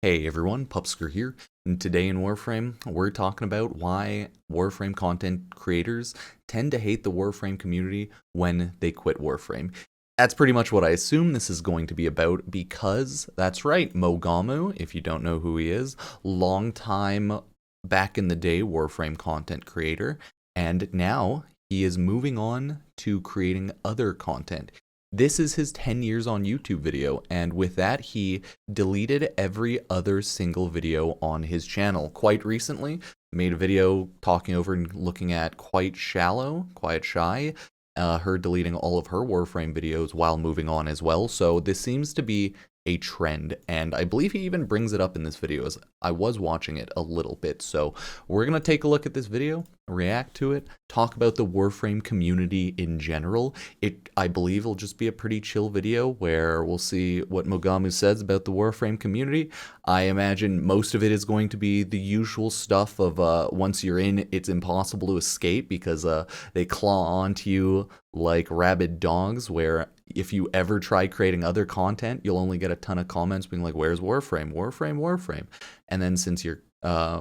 Hey everyone, Pupsker here, and today in Warframe, we're talking about why Warframe content creators tend to hate the Warframe community when they quit Warframe. That's pretty much what I assume this is going to be about because, that's right, Mogamu, if you don't know who he is, long time back in the day Warframe content creator, and now he is moving on to creating other content. This is his 10 years on YouTube video, and with that, he deleted every other single video on his channel. Quite recently, made a video talking over and looking at Quite Shy, her deleting all of her Warframe videos while moving on as well. So this seems to be a trend, and I believe he even brings it up in this video as I was watching it a little bit. So we're going to take a look at this video, react to it, talk about the Warframe community in general. I believe will just be a pretty chill video where we'll see what Mogamu says about the Warframe community. I imagine most of it is going to be the usual stuff of once you're in, it's impossible to escape because they claw onto you like rabid dogs, where if you ever try creating other content, you'll only get a ton of comments being like, where's Warframe? Warframe, Warframe. And then since your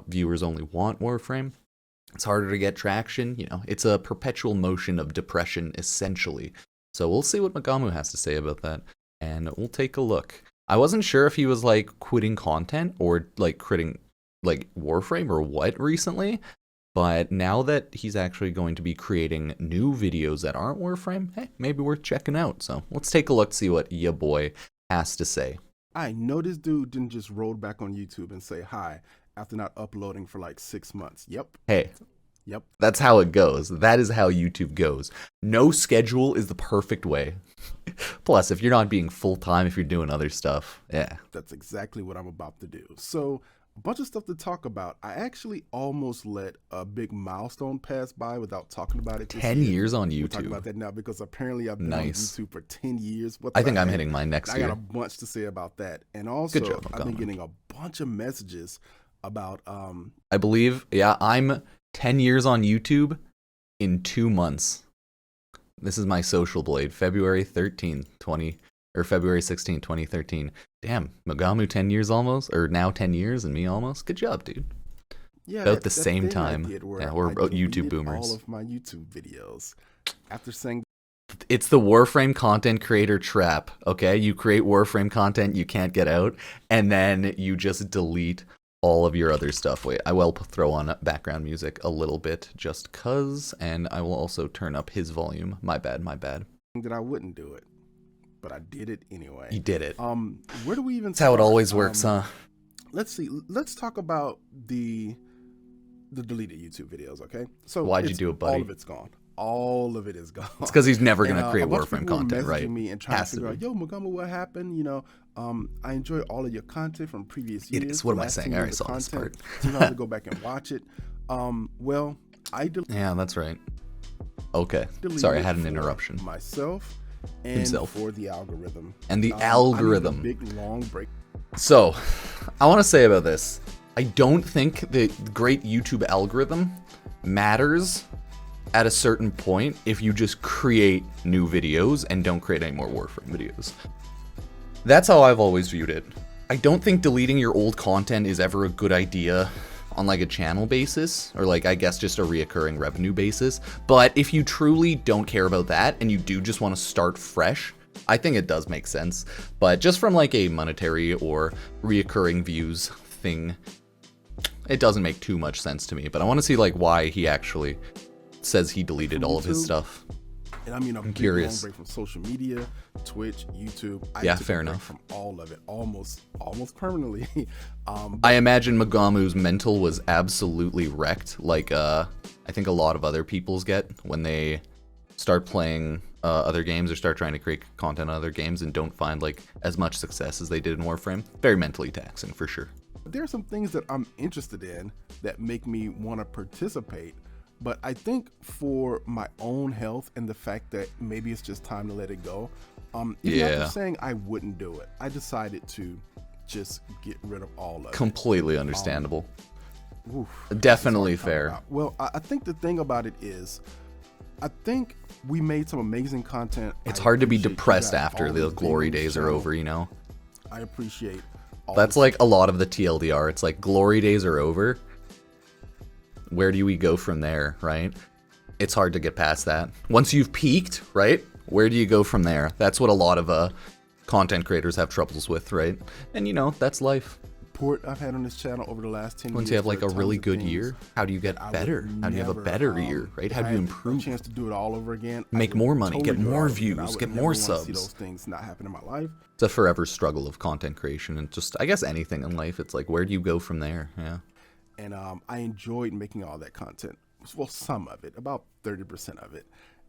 viewers only want Warframe, it's harder to get traction. You know, it's a perpetual motion of depression, essentially. So we'll see what Mogamu has to say about that, and we'll take a look. I wasn't sure if he was like quitting content or like quitting like Warframe or what recently, but now that he's actually going to be creating new videos that aren't Warframe, hey, maybe worth checking out. So let's take a look, see what ya boy has to say. I know this dude didn't just roll back on YouTube and say hi after not uploading for like 6 months. Hey, Yep. that's how it goes. That is how YouTube goes. No schedule is the perfect way. Plus, if you're not being full-time, if you're doing other stuff, yeah. That's exactly what I'm about to do. So, a bunch of stuff to talk about. I actually almost let a big milestone pass by without talking about it. 10 years on We'll talk YouTube. about that now because apparently I've been on YouTube for 10 years. I think I'm hitting mine next I year. got a bunch to say about that. And also, Good job, I've been Mogamu. getting a bunch of messages about I believe, yeah, I'm 10 years on YouTube in 2 months. This is my social blade, February 13th, February 16th, 2013. Damn, Mogamu 10 years almost, or now 10 years and me almost. Good job, dude. Yeah, About the same time. Yeah, we're YouTube boomers. All of my YouTube videos after saying It's the Warframe content creator trap, okay? You create Warframe content you can't get out, and then you just delete all of your other stuff. Wait, I will throw on background music a little bit just cuz, and I will also turn up his volume. My bad. that I wouldn't do it, but I did it anyway. You did it. Where do we even That's how it start? always works, huh? Let's see. Let's talk about the deleted YouTube videos, okay? So Why'd you do it, buddy? All of it's gone. All of it is gone. It's because he's never going to create a bunch of Warframe people were content, messaging right? me and trying Has to to figure be. out, yo, Mogamu, what happened? You know, I enjoy all of your content from previous years. It is. What am I Last saying? 10 I already years of saw this part. content. So you have to go back and watch it. Well, I Yeah, that's right. Okay. deleted Sorry, I it had an for interruption. myself and Himself. for the algorithm. And the I need a algorithm. big long break. So, I want to say about this. I don't think the great YouTube algorithm matters at a certain point if you just create new videos and don't create any more Warframe videos. That's how I've always viewed it. I don't think deleting your old content is ever a good idea on like a channel basis, or like I guess just a reoccurring revenue basis. But if you truly don't care about that and you do just want to start fresh, I think it does make sense. But just from like a monetary or reoccurring views thing, it doesn't make too much sense to me. But I want to see like why he actually says he deleted all of his YouTube? stuff. And I mean, I'm curious. Long break from social media, Twitch, YouTube. Yeah, took a fair break enough. From all of it, almost permanently. I imagine Mogamu's mental was absolutely wrecked, like I think a lot of other people's get when they start playing other games or start trying to create content on other games and don't find like as much success as they did in Warframe. Very mentally taxing for sure. There are some things that I'm interested in that make me want to participate. But I think for my own health and the fact that maybe it's just time to let it go, even after saying I wouldn't do it, I decided to just get rid of all of it. Completely understandable. Oof, Definitely this is hard to fair. talk about. Well, I think the thing about it is, I think we made some amazing content. It's I hard to be appreciate you depressed guys after always the being glory on this days are channel. over, you know? I appreciate That's like a lot of the TLDR. It's like glory days are over. Where do we go from there, right? It's hard to get past that. Once you've peaked, right? Where do you go from there? That's what a lot of content creators have troubles with, right? And you know, that's life. Report I've had on this channel over the last 10 years. Once you have like a really good year, how do you get better? How do you have a better year, right? How do you improve? A chance to do it all over again. Make more money, get more views, get more subs. See those things not happen in my life. It's a forever struggle of content creation and just, I guess, anything in life. It's like, where do you go from there? Yeah. And I enjoyed making all that content. Well, some of it, about 30% of it.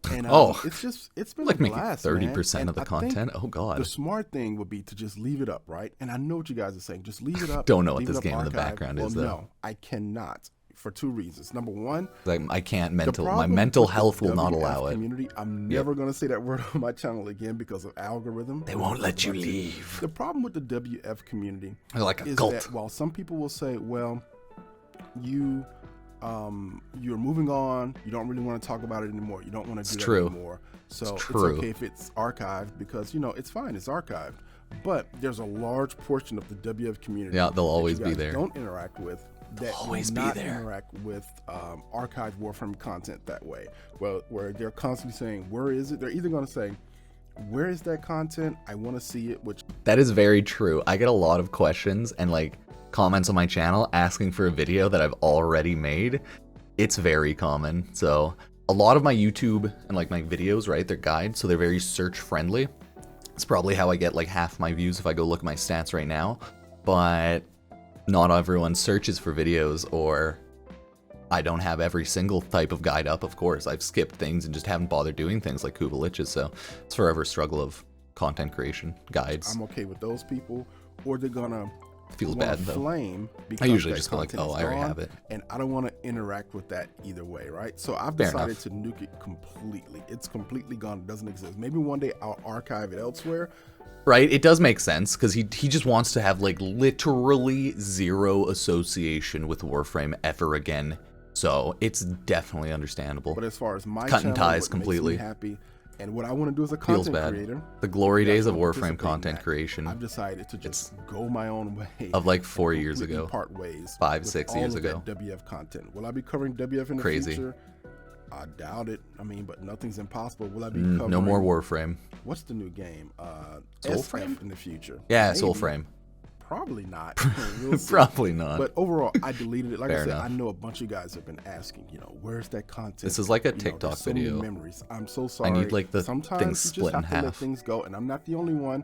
And it's been like a blast, making 30% man. of the content. Oh god. The smart thing would be to just leave it up, right? And I know what you guys are saying. Just leave it up. Don't know what this game in the background is though. No, I cannot for two reasons. Number one, like I can't my mental health will not allow it. Community, I'm never going to say that word on my channel again because of algorithm. They won't let you leave. The problem with the WF community like a is cult. that while some people will say, well, you're moving on, you don't really want to talk about it anymore, you don't want to do that anymore, so it's okay if it's archived because you know it's fine, it's archived. But there's a large portion of the WF community they'll always be there, don't interact with, that always will not be there. interact with archived Warframe content that way. Well, where they're constantly saying, where is it? They're either going to say, where is that content, I want to see it, which that is very true. I get a lot of questions and like comments on my channel asking for a video that I've already made. It's very common. So a lot of my YouTube and like my videos, right, they're guides, so they're very search friendly. It's probably how I get like half my views if I go look at my stats right now, but not everyone searches for videos, or I don't have every single type of guide up. Of course, I've skipped things and just haven't bothered doing things like Kubaliches, so it's forever struggle of content creation guides. I'm okay with those people, or they're gonna feels bad though. Flame I usually just go like, oh, I already have it, and I don't want to interact with that either way, right? So I've decided to nuke it completely. It's completely gone. It doesn't exist. Maybe one day I'll archive it elsewhere. Right, it does make sense because he just wants to have like literally zero association with Warframe ever again. So it's definitely understandable. But as far as my cutting channel, ties what completely. makes me happy, and what I want to do as a content creator, the glory days of Warframe content creation. I've decided to just go my own way. Of like 4 years ago, part ways, 5-6 years ago. WF content. Will I be covering WF in the future? I doubt it. I mean, but nothing's impossible. Will I be covering no more Warframe? What's the new game? Soulframe in the future? Yeah, maybe. Soulframe. Probably not. Probably not. But overall, I deleted it. Like Fair I said, enough. I know a bunch of you guys have been asking, you know, where's that content? This is like a TikTok so video. Many memories. I'm so sorry. I need like the Sometimes things split in you just have to let half. things go, and I'm not the only one.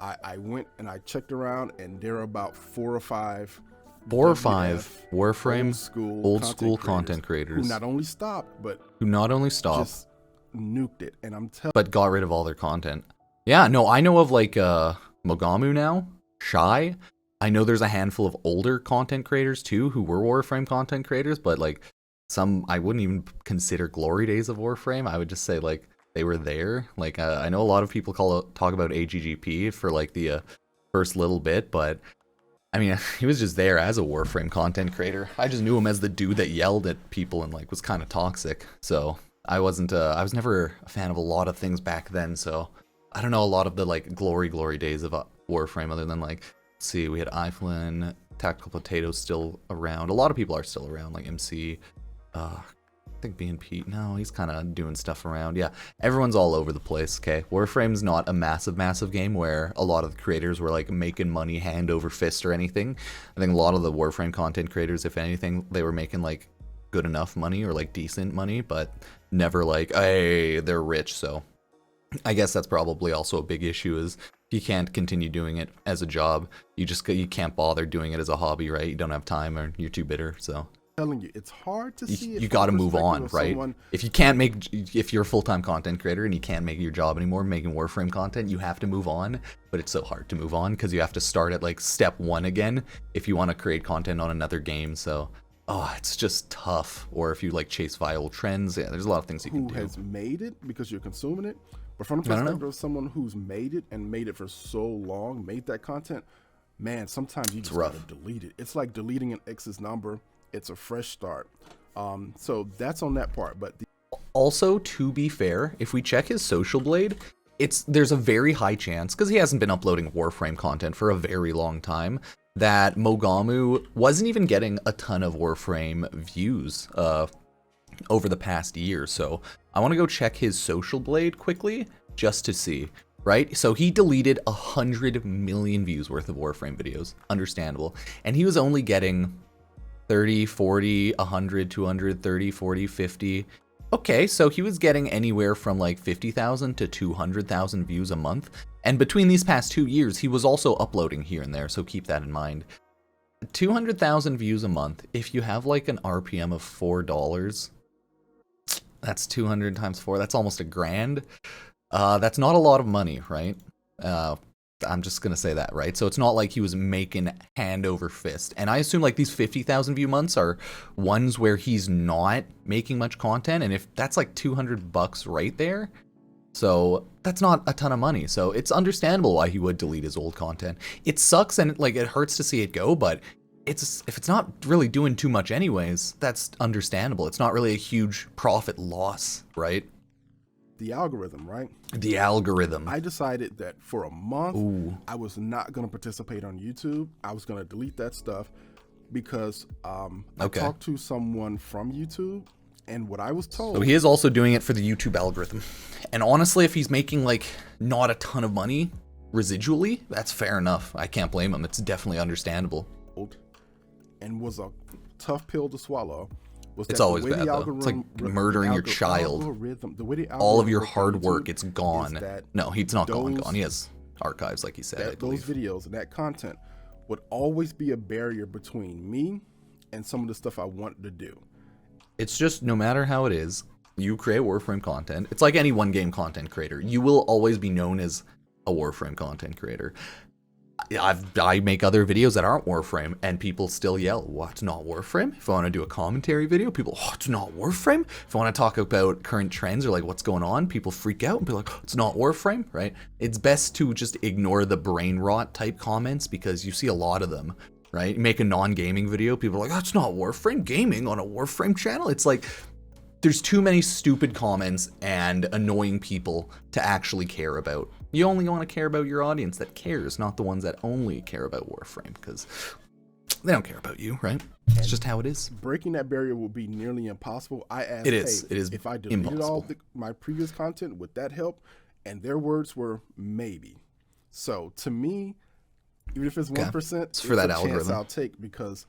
I went and I checked around, and there are about 4 or 5 Warframe old school content creators who not only stopped, but just nuked it. And I'm telling, but got rid of all their content. Yeah, no, I know of like Mogamu now, Shy. I know there's a handful of older content creators too who were Warframe content creators, but like some I wouldn't even consider glory days of Warframe. I would just say like they were there. Like I know a lot of people talk about AGGP for like the first little bit, but I mean, he was just there as a Warframe content creator. I just knew him as the dude that yelled at people and like was kind of toxic. So I was never a fan of a lot of things back then. So I don't know a lot of the like glory days of Warframe other than like, let's see, we had Iflin, Tactical Potatoes still around. A lot of people are still around, like MC, I think BNP, no, he's kind of doing stuff around. Yeah, everyone's all over the place, okay? Warframe's not a massive game where a lot of the creators were like making money hand over fist or anything. I think a lot of the Warframe content creators, if anything, they were making like good enough money or like decent money, but never like, hey, they're rich. So I guess that's probably also a big issue is you can't continue doing it as a job. You can't bother doing it as a hobby, right? You don't have time or you're too bitter, so. Telling you, it's hard to see. You got to move on, right? If you're a full-time content creator and you can't make your job anymore making Warframe content, you have to move on. But it's so hard to move on because you have to start at like step 1 again if you want to create content on another game. So, it's just tough. Or if you like chase viral trends, yeah, there's a lot of things you can do. Who has made it because you're consuming it, but from the perspective of someone who's made it for so long, made that content, man, sometimes you just gotta delete it. It's like deleting an ex's number. It's a fresh start. So that's on that part. But also, to be fair, if we check his social blade, there's a very high chance, because he hasn't been uploading Warframe content for a very long time, that Mogamu wasn't even getting a ton of Warframe views over the past year. So I want to go check his Social Blade quickly just to see, right? So he deleted 100 million views worth of Warframe videos, understandable. And he was only getting 30, 40, 100, 200, 30, 40, 50. Okay, so he was getting anywhere from like 50,000 to 200,000 views a month. And between these past 2 years, he was also uploading here and there, so keep that in mind. 200,000 views a month, if you have like an RPM of $4, that's 200 times 4, that's almost $1,000. That's not a lot of money, right? I'm just gonna say that, right? So it's not like he was making hand over fist. And I assume like these 50,000 view months are ones where he's not making much content. And if that's like $200 right there, so that's not a ton of money. So it's understandable why he would delete his old content. It sucks and like it hurts to see it go, but if it's not really doing too much anyways, that's understandable. It's not really a huge profit loss, right? The algorithm, right? The algorithm. I decided that for a month, I was not going to participate on YouTube. I was going to delete that stuff because I talked to someone from YouTube, and what I was told... So he is also doing it for the YouTube algorithm. And honestly, if he's making like not a ton of money residually, that's fair enough. I can't blame him. It's definitely understandable. And was a tough pill to swallow. It's always bad, though. It's like murdering your child. All of your hard work, it's gone. No, he's not gone. He has archives, like he said, I believe. Those videos and that content would always be a barrier between me and some of the stuff I wanted to do. It's just, no matter how it is, you create Warframe content. It's like any one-game content creator. You will always be known as a Warframe content creator. I make other videos that aren't Warframe, and people still yell, "What's not Warframe?" If I want to do a commentary video, people, "Oh, it's not Warframe." If I want to talk about current trends or like what's going on, people freak out and be like, "Oh, it's not Warframe," right? It's best to just ignore the brain rot type comments because you see a lot of them, right? You make a non-gaming video, people are like, "That's not Warframe gaming on a Warframe channel." It's like, there's too many stupid comments and annoying people to actually care about. You only want to care about your audience that cares, not the ones that only care about Warframe, because they don't care about you, right? It's just how it is. Breaking that barrier will be nearly impossible. I asked, it is if I deleted all my previous content, would that help? And their words were maybe. So to me, even if it's 1%, it's for that a algorithm chance I'll take because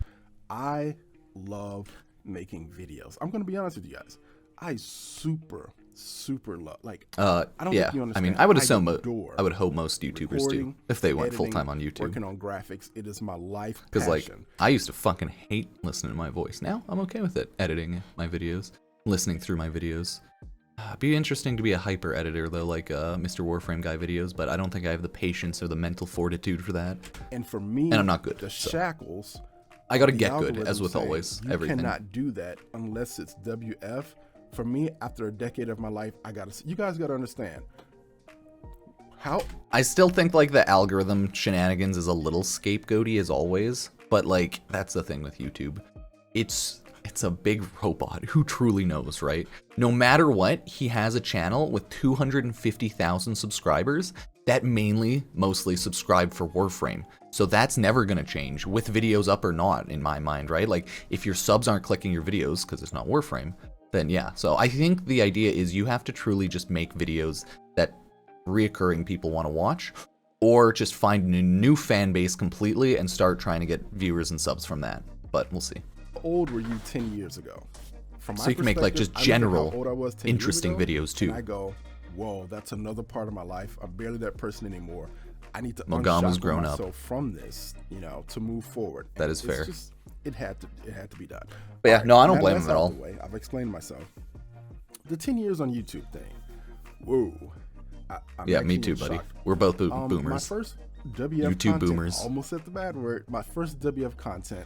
I love making videos. I'm going to be honest with you guys. I super love, like, I don't think you understand. I mean, I would assume, I would hope most YouTubers do if they went full-time on YouTube. Working on graphics, it is my life Because, like, passion. I used to fucking hate listening to my voice. Now, I'm okay with it, editing my videos, listening through my videos. It'd be interesting to be a hyper editor, though, like Mr. Warframe guy videos, but I don't think I have the patience or the mental fortitude for that. And for me, and I'm not good. The shackles... I gotta get good, as with always, everything. You cannot do that unless it's WF. For me, after a decade of my life, you guys gotta understand. I still think like the algorithm shenanigans is a little scapegoaty as always, but like that's the thing with YouTube. It's a big robot who truly knows, right? No matter what, he has a channel with 250,000 subscribers that mostly subscribe for Warframe. So that's never gonna change with videos up or not, in my mind, right? Like if your subs aren't clicking your videos because it's not Warframe, then yeah. So I think the idea is you have to truly just make videos that reoccurring people want to watch, or just find a new fan base completely and start trying to get viewers and subs from that. But we'll see. How old were you 10 years ago? So you can make like just general interesting videos too. And I go, whoa, that's another part of my life. I'm barely that person anymore. I need to Mogamu's grown up from this, to move forward. That is fair. It had to be done. But yeah, no, I don't blame him at all. I've explained myself. The 10 years on YouTube thing. Whoa. Yeah, me too, buddy. We're both boomers. My first WF YouTube content, boomers. Almost said the bad word. My first WF content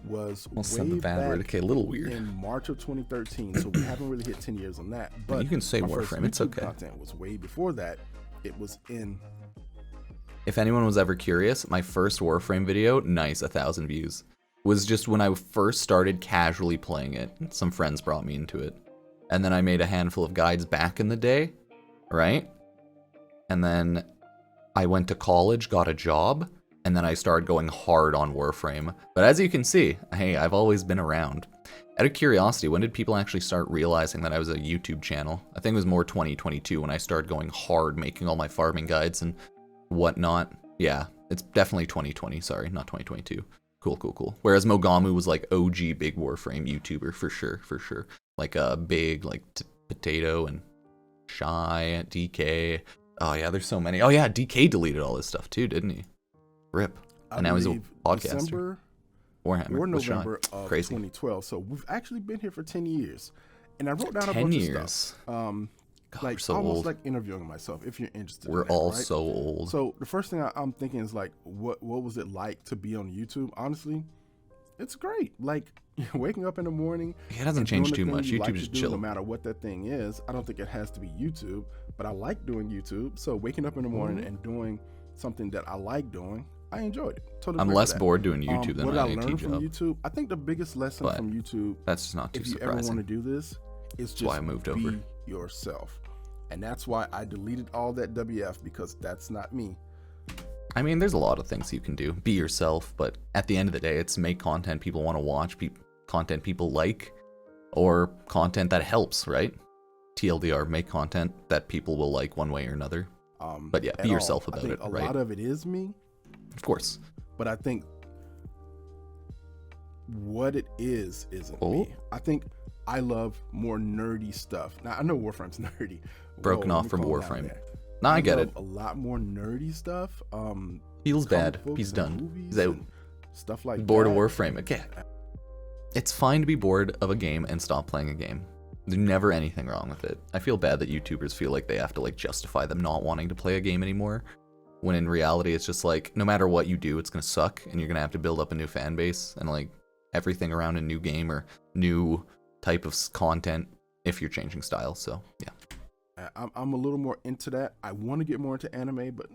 was Okay, a little weird. In March of 2013, so we haven't really hit 10 years on that. But you can say Warframe, it's okay. Content was way before that. It was in. If anyone was ever curious, my first Warframe video, 1,000 views, was just when I first started casually playing it. Some friends brought me into it. And then I made a handful of guides back in the day, right? and then I went to college, got a job, and then I started going hard on Warframe. But as you can see, hey, I've always been around. Out of curiosity, when did people actually start realizing that I was a YouTube channel? I think it was more 2022 when I started going hard, making all my farming guides and whatnot. Yeah, it's definitely 2020, sorry, not 2022. Cool. Whereas Mogamu was like OG big Warframe YouTuber for sure. Like a big like Potato and Shy, DK. Oh yeah, there's so many. Oh yeah, DK deleted all his stuff too, didn't he? Rip. And now he's a podcaster. December Warhammer or November of Crazy. 2012. So we've actually been here for 10 years. And I wrote down a 10 bunch years. of stuff. God, like we're so almost old. like interviewing myself, if you're interested. We're in that, all right? so old. So the first thing I'm thinking is like, what was it like to be on YouTube? Honestly, it's great. Like waking up in the morning. It hasn't changed too much. YouTube YouTube's chill. No matter what that thing is. I don't think it has to be YouTube, but I like doing YouTube. So waking up in the morning and doing something that I like doing, I enjoyed it. Totally I'm less bored doing YouTube than what my I IT learned job. from YouTube, I think the biggest lesson But from YouTube, that's just not too if you surprising. ever want to do this, is just why I moved over. be yourself. And that's why I deleted all that WF, because that's not me. I mean, there's a lot of things you can do. Be yourself, but at the end of the day, it's make content people want to watch, content people like, or content that helps, right? TLDR, make content that people will like one way or another. But yeah, be yourself about it, right? A lot of it is me. Of course. But I think what it isn't me. I think I love more nerdy stuff. Now, I know Warframe's nerdy. Broken off from Warframe. Nah, I get it. A lot more nerdy stuff. Feels bad. He's done. He's out. Stuff like bored that. of Warframe. Okay. It's fine to be bored of a game and stop playing a game. There's never anything wrong with it. I feel bad that YouTubers feel like they have to like justify them not wanting to play a game anymore, when in reality it's just like no matter what you do, it's gonna suck and you're gonna have to build up a new fan base and like everything around a new game or new type of content if you're changing style. So yeah, I'm a little more into that. I want to get more into anime, but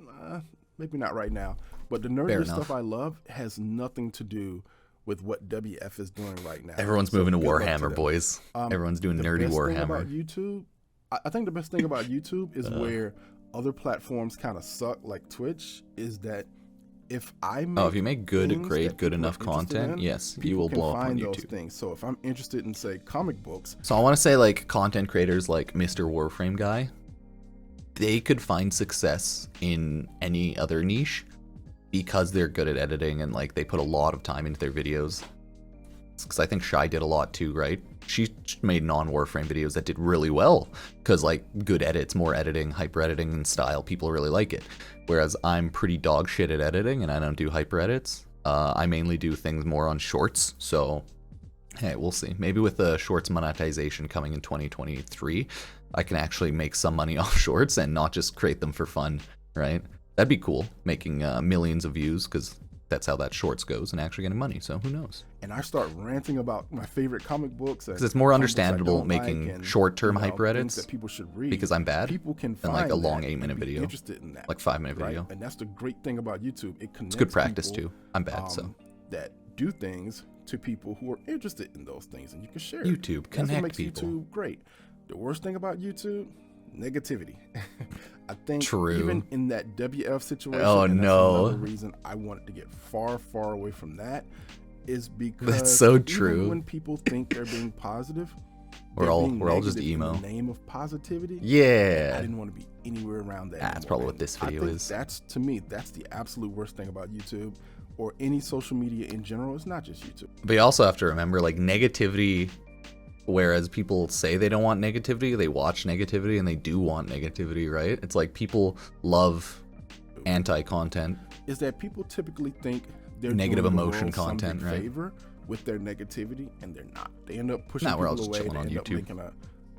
maybe not right now. But the nerdy stuff I love has nothing to do with what WF is doing right now. Everyone's moving to Warhammer, boys. Everyone's doing nerdy Warhammer. About YouTube, I think the best thing about YouTube is where other platforms kind of suck, like Twitch, is that if you make good enough content, yes, you will blow up on YouTube. Those things. So if I'm interested in, say, comic books. So I want to say like content creators like Mr. Warframe guy, they could find success in any other niche because they're good at editing and like they put a lot of time into their videos. Because I think Shy did a lot too, right? She made non-Warframe videos that did really well because like good edits, more editing, hyper editing and style, people really like it. Whereas I'm pretty dog shit at editing and I don't do hyper edits. I mainly do things more on shorts. So hey, we'll see. Maybe with the shorts monetization coming in 2023, I can actually make some money off shorts and not just create them for fun, right? That'd be cool, making millions of views, because that's how that shorts goes, and actually getting money, so who knows. And I start ranting about my favorite comic books. Because it's more understandable making short-term hyper edits that people should read. Because I'm bad, people can than like a long 8-minute video. Interested in that, like 5-minute video. And that's the great thing about YouTube. It connects it's good practice people, too. I'm bad, so. That do things to people who are interested in those things, and you can share YouTube, it. connect that's what makes people. YouTube great. The worst thing about YouTube, negativity. I think True. Even in that WF situation, oh and no, that's another reason I wanted to get far away from that is because that's so even true. when people think they're being positive, we're all just emo. In the name of positivity. Yeah. I didn't want to be anywhere around that. That's probably what this video is. That's, to me, that's the absolute worst thing about YouTube or any social media in general. It's not just YouTube. But you also have to remember, like, negativity, whereas people say they don't want negativity, they watch negativity and they do want negativity, right? It's like people love anti-content. Is that people typically think they're negative doing emotion the world content, some right? favor with their negativity, and they're not. They end up pushing we're all people just away. chilling They on end up YouTube. making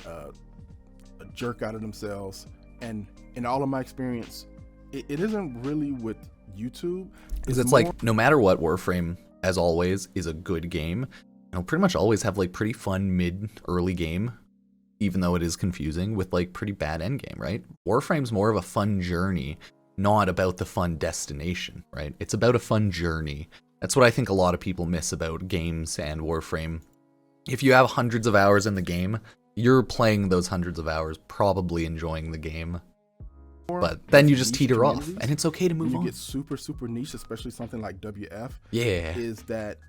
a jerk out of themselves. And in all of my experience, it isn't really with YouTube. Because it's like, no matter what, Warframe, as always, is a good game. It'll pretty much always have like pretty fun mid-early game, even though it is confusing, with like pretty bad end game, right? Warframe's more of a fun journey, not about the fun destination, right? It's about a fun journey. That's what I think a lot of people miss about games and Warframe. If you have hundreds of hours in the game, you're playing those hundreds of hours, probably enjoying the game. But then you just niche teeter off, communities, and it's okay to move when on. you get super, super niche, especially something like WF, Yeah. is that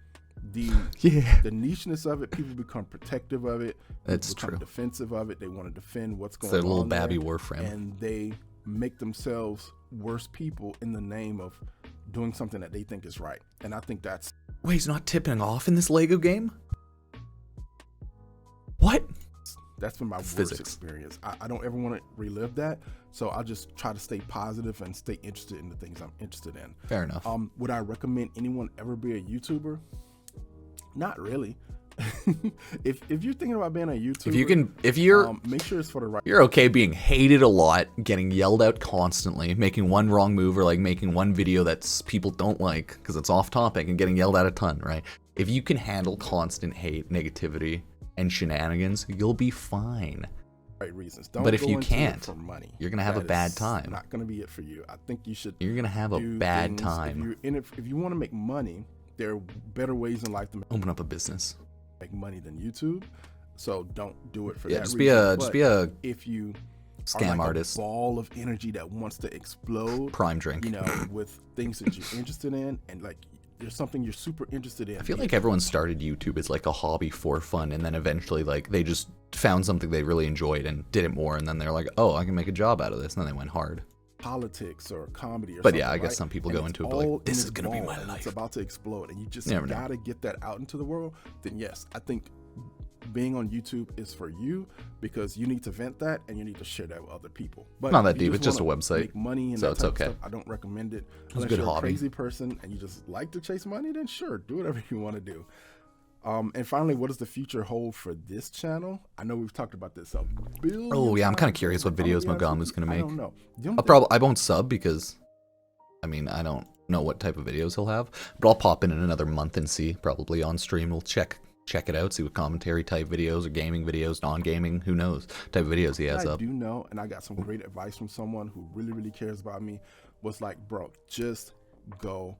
the Yeah. the nicheness of it, people become protective of it. That's become true. defensive of it. They want to defend what's It's going their on little there, babby Warframe. and they make themselves worse people in the name of doing something that they think is right. And I think that's... Wait, he's not tipping off in this Lego game? What? That's been my worst experience. I don't ever want to relive that, so I'll just try to stay positive and stay interested in the things I'm interested in. Fair enough. Would I recommend anyone ever be a YouTuber? Not really. if you're thinking about being a YouTuber, if you're make sure it's for the right... You're okay being hated a lot, getting yelled out constantly, making one wrong move, or like making one video that's people don't like because it's off topic, and getting yelled at a ton, right? If you can handle constant hate, negativity, and shenanigans, you'll be fine. Right reasons. Don't but if go you into can't, it for money. you're gonna have a bad time. Not gonna be it for you. I think you should. You're gonna have a bad time. If you're in it, if you want to make money, there are better ways in life to open up a business, make money than YouTube. So don't do it for yeah, that just reason. Just be a if you scam are like artist, a ball of energy that wants to explode, prime drink, you know, with things that you're interested in, and like there's something you're super interested in. I feel like everyone started YouTube as like a hobby for fun, and then eventually like they just found something they really enjoyed and did it more, and then they're like, oh, I can make a job out of this, and then they went hard. Politics or comedy or but something, yeah, I guess right? some people And go it's into it like, this is gonna be my life. It's about to explode, and you just Never gotta get that out into the world. Then yes, I think being on YouTube is for you, because you need to vent that and you need to share that with other people. But not that if you deep. It's just a wanna website, make money and so that it's type of okay. stuff, I don't recommend it. It's a Unless good you're hobby. a crazy person and you just like to chase money, then sure, do whatever you want to do. And finally, what does the future hold for this channel? I know we've talked about this a billion Oh yeah, I'm kind of times. curious what videos Mogamu's gonna make. I don't know. I won't sub because, I mean, I don't know what type of videos he'll have, but I'll pop in another month and see. Probably on stream, we'll check it out, see what commentary type videos or gaming videos, non-gaming, who knows, type of videos he has up. I do know, and I got some great advice from someone who really, really cares about me, was like, bro, just go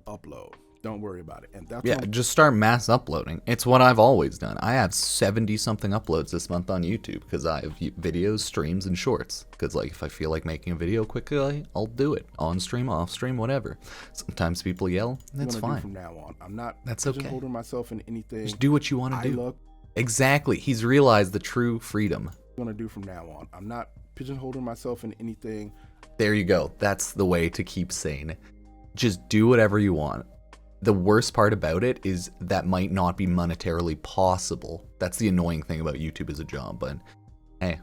upload. Don't worry about it. And that's just start mass uploading. It's what I've always done. I have 70 something uploads this month on YouTube because I have videos, streams, and shorts. Because like if I feel like making a video quickly, I'll do it on stream, off stream, whatever. Sometimes people yell. That's fine. From now on, I'm not pigeonholing myself in anything. Just do what you want to do. Exactly. He's realized the true freedom. Going to do from now on. I'm not pigeonholing myself in anything. There you go. That's the way to keep sane. Just do whatever you want. The worst part about it is that might not be monetarily possible. That's the annoying thing about YouTube as a job, but hey,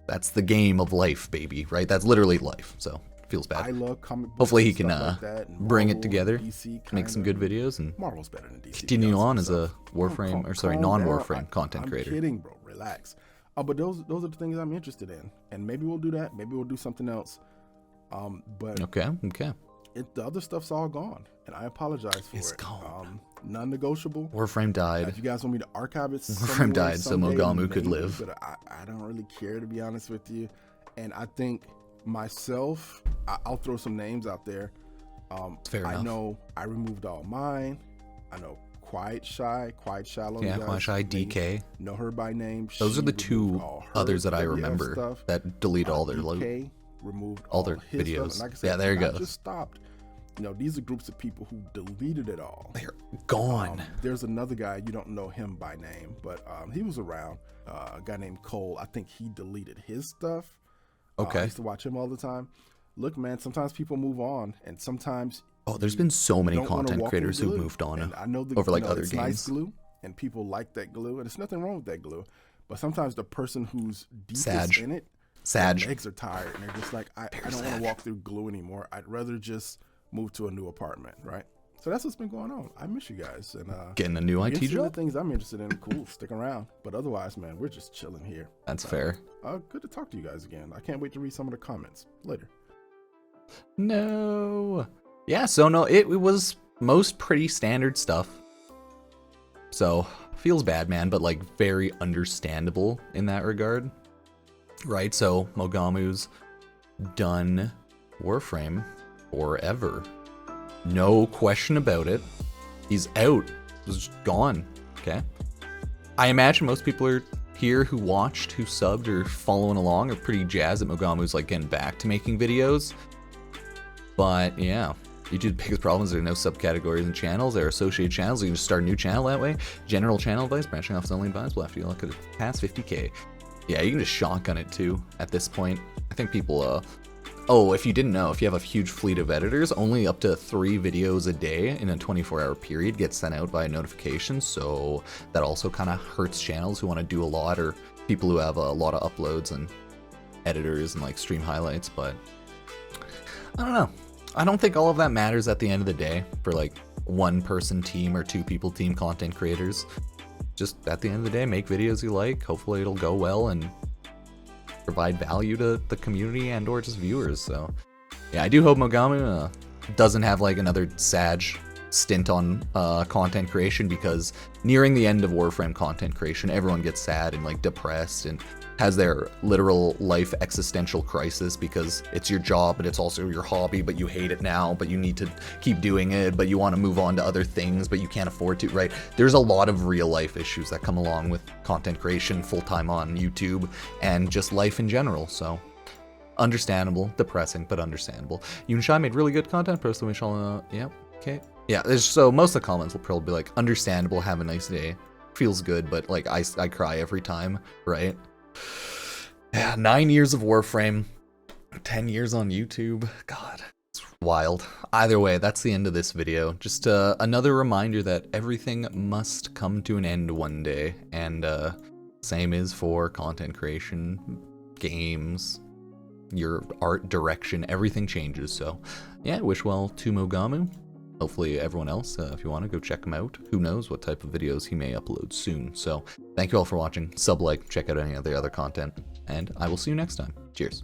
that's the game of life, baby, right? That's literally life, so feels bad. I love comic books. Hopefully he can like bring it together, DC, make some good videos, and Marvel's better than DC. continue on as a Warframe, non-Warframe content creator. I'm kidding, bro. Relax. But those are the things I'm interested in, and maybe we'll do that. Maybe we'll do something else. But okay. The other stuff's all gone, and I apologize for it. It's gone. Non-negotiable. Warframe died. If you guys want me to archive it, Warframe died so Mogamu could live. But I don't really care, to be honest with you. And I think myself, I'll throw some names out there. Fair enough. I know I removed all mine. I know Quiet Shallow. Yeah, Quiet Shy, DK. Know her by name. Those are the two others that I remember stuff. that delete all their DK removed all their his videos. Stuff. Like I said, yeah, there you go. Just stopped. You know, these are groups of people who deleted it all. They're gone. There's another guy, you don't know him by name, but he was around. A guy named Cole. I think he deleted his stuff. Okay. I used to watch him all the time. Look, man, sometimes people move on, and sometimes there's been so many content creators who've moved on and I know over like other it's games. Nice glue, and people like that glue, and there's nothing wrong with that glue. But sometimes the person who's deepest in it, their legs are tired, and they're just like, I don't want to walk through glue anymore. I'd rather just move to a new apartment, right? So that's what's been going on. I miss you guys, and getting a new IT job. The things I'm interested in, cool. Stick around. But otherwise, man, we're just chilling here. That's fair. Good to talk to you guys again. I can't wait to read some of the comments later. No. Yeah. So no, it was most pretty standard stuff. So feels bad, man, but like very understandable in that regard, right? So Mogamu's done Warframe forever. No question about it. He's out. He's gone. Okay. I imagine most people are here who watched, who subbed, or following along are pretty jazzed that Mogamu's like getting back to making videos. But yeah, YouTube's biggest problem is there are no subcategories and channels. There are associated channels. You can just start a new channel that way. General channel advice, branching off only advice will have to look at it past 50K. Yeah, you can just shotgun it too at this point. I think people, oh, if you didn't know, if you have a huge fleet of editors, only up to 3 videos a day in a 24-hour period get sent out by notification, so that also kind of hurts channels who want to do a lot, or people who have a lot of uploads and editors and like stream highlights. But I don't know. I don't think all of that matters at the end of the day for like 1-person team or 2-people team content creators. Just at the end of the day, make videos you like. Hopefully it'll go well and provide value to the community and or just viewers. So yeah, I do hope Mogamu doesn't have like another sad stint on content creation, because nearing the end of Warframe content creation, everyone gets sad and like depressed and has their literal life existential crisis, because it's your job but it's also your hobby, but you hate it now, but you need to keep doing it, but you want to move on to other things, but you can't afford to, right? There's a lot of real life issues that come along with content creation full-time on YouTube and just life in general. So understandable, depressing, but understandable. Yunshai made really good content. Personally, yeah, okay. Yeah, so most of the comments will probably be like, understandable, have a nice day. Feels good, but like I cry every time, right? Yeah, 9 years of Warframe, 10 years on YouTube. God, it's wild. Either way, that's the end of this video. Just another reminder that everything must come to an end one day, and same is for content creation, games, your art direction, everything changes. So yeah, wish well to Mogamu. Hopefully everyone else, if you want to go check him out, who knows what type of videos he may upload soon. So thank you all for watching. Sub, like, check out any of the other content, and I will see you next time. Cheers.